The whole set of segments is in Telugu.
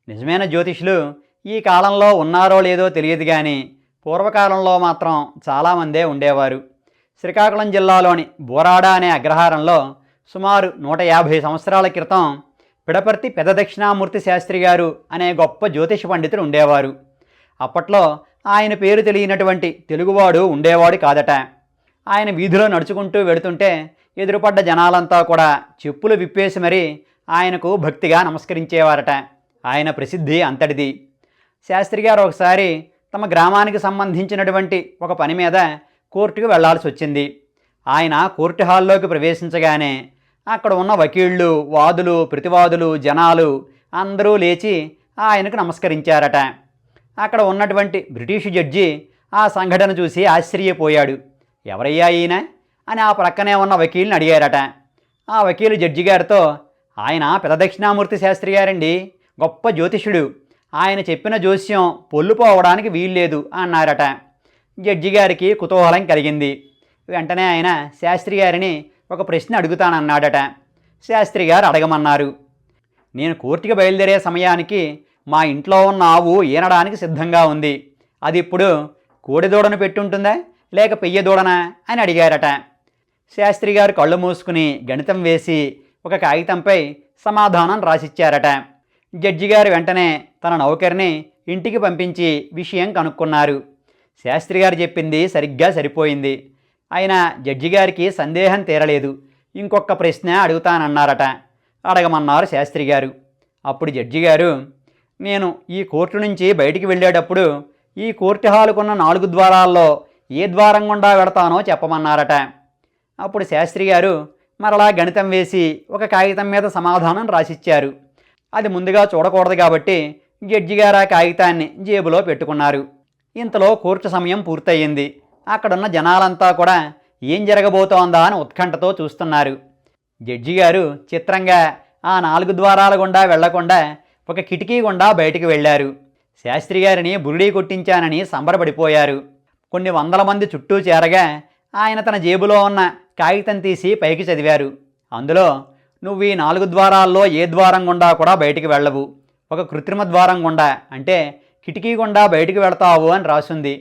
నిజమైన జ్యోతిషులు ఈ కాలంలో ఉన్నారో లేదో తెలియదు కానీ పూర్వకాలంలో మాత్రం చాలామందే ఉండేవారు. శ్రీకాకుళం జిల్లాలోని బోరాడ అనే అగ్రహారంలో సుమారు 150 సంవత్సరాల క్రితం పిడపర్తి పెద్ద దక్షిణామూర్తి శాస్త్రి గారు అనే గొప్ప జ్యోతిష పండితుడు ఉండేవారు. అప్పట్లో ఆయన పేరు తెలియనటువంటి తెలుగువాడు ఉండేవాడు కాదట. ఆయన వీధిలో నడుచుకుంటూ వెడుతుంటే ఎదురుపడ్డ జనాలంతా కూడా చెప్పులు విప్పేసి మరీ ఆయనకు భక్తిగా నమస్కరించేవారట. ఆయన ప్రసిద్ధి అంతటిది. శాస్త్రి గారు ఒకసారి తమ గ్రామానికి సంబంధించినటువంటి ఒక పని మీద కోర్టుకు వెళ్లాల్సి వచ్చింది. ఆయన కోర్టు హాల్లోకి ప్రవేశించగానే అక్కడ ఉన్న వకీళ్ళు, వాదులు, ప్రతివాదులు, జనాలు అందరూ లేచి ఆయనకు నమస్కరించారట. అక్కడ ఉన్నటువంటి బ్రిటిష్ జడ్జి ఆ సంఘటన చూసి ఆశ్చర్యపోయాడు. ఎవరయ్యా ఈయన అని ఆ ప్రక్కనే ఉన్న వకీల్ని అడిగారట. ఆ వకీలు జడ్జి గారితో, ఆయన పెద్ద దక్షిణామూర్తి శాస్త్రి గారండి, గొప్ప జ్యోతిషుడు, ఆయన చెప్పిన జోస్యం పొల్లుపోవడానికి వీల్లేదు అన్నారట. జడ్జి గారికి కుతూహలం కలిగింది. వెంటనే ఆయన శాస్త్రి గారిని ఒక ప్రశ్న అడుగుతానన్నాడట. శాస్త్రి గారు అడగమన్నారు. నేను కోర్టుకి బయలుదేరే సమయానికి మా ఇంట్లో ఉన్న ఆవు ఈనడానికి సిద్ధంగా ఉంది. అది ఇప్పుడు కోడిదూడను పెట్టుంటుందా లేక పెయ్యదూడనా అని అడిగారట. శాస్త్రి గారు కళ్ళు మూసుకుని గణితం వేసి ఒక కాగితంపై సమాధానం రాసిచ్చారట. జడ్జి గారు వెంటనే తన నౌకరిని ఇంటికి పంపించి విషయం కనుక్కున్నారు. శాస్త్రి గారు చెప్పింది సరిగ్గా సరిపోయింది. అయినా జడ్జి గారికి సందేహం తీరలేదు. ఇంకొక ప్రశ్న అడుగుతానన్నారట. అడగమన్నారు శాస్త్రి గారు. అప్పుడు జడ్జి గారు, నేను ఈ కోర్టు నుంచి బయటికి వెళ్ళేటప్పుడు ఈ కోర్టు హాలుకున్న 4 ద్వారాల్లో ఏ ద్వారం గుండా వెడతానో చెప్పమన్నారట. అప్పుడు శాస్త్రి గారు మరలా గణితం వేసి ఒక కాగితం మీద సమాధానం రాసిచ్చారు. అది ముందుగా చూడకూడదు కాబట్టి జడ్జి గారు ఆ కాగితాన్ని జేబులో పెట్టుకున్నారు. ఇంతలో కోర్టు సమయం పూర్తయింది. అక్కడున్న జనాలంతా కూడా ఏం జరగబోతోందా అని ఉత్కంఠతో చూస్తున్నారు. జడ్జి గారు చిత్రంగా ఆ 4 ద్వారాల గుండా వెళ్లకుండా ఒక కిటికీ గుండా బయటికి వెళ్ళారు. శాస్త్రి గారిని బురిడీ కొట్టించానని సంబరపడిపోయారు. కొన్ని వందల మంది చుట్టూ చేరగా ఆయన తన జేబులో ఉన్న కాగితం తీసి పైకి చదివారు. అందులో, నువ్వు ఈ 4 ద్వారాల్లో ఏ ద్వారం గుండా కూడా బయటికి వెళ్ళవు, ఒక కృత్రిమ ద్వారం గుండా అంటే కిటికీ గుండా బయటికి వెళతావు అని రాసుంది.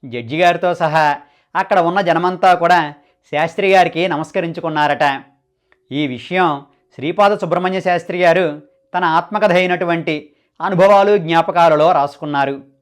జడ్జి గారితో సహా అక్కడ ఉన్న జనమంతా కూడా శాస్త్రి గారికి నమస్కరించుకున్నారట. ఈ విషయం శ్రీపాద సుబ్రహ్మణ్య శాస్త్రి గారు తన ఆత్మకథ అయినటువంటి అనుభవాలు జ్ఞాపకాలలో రాసుకున్నారు.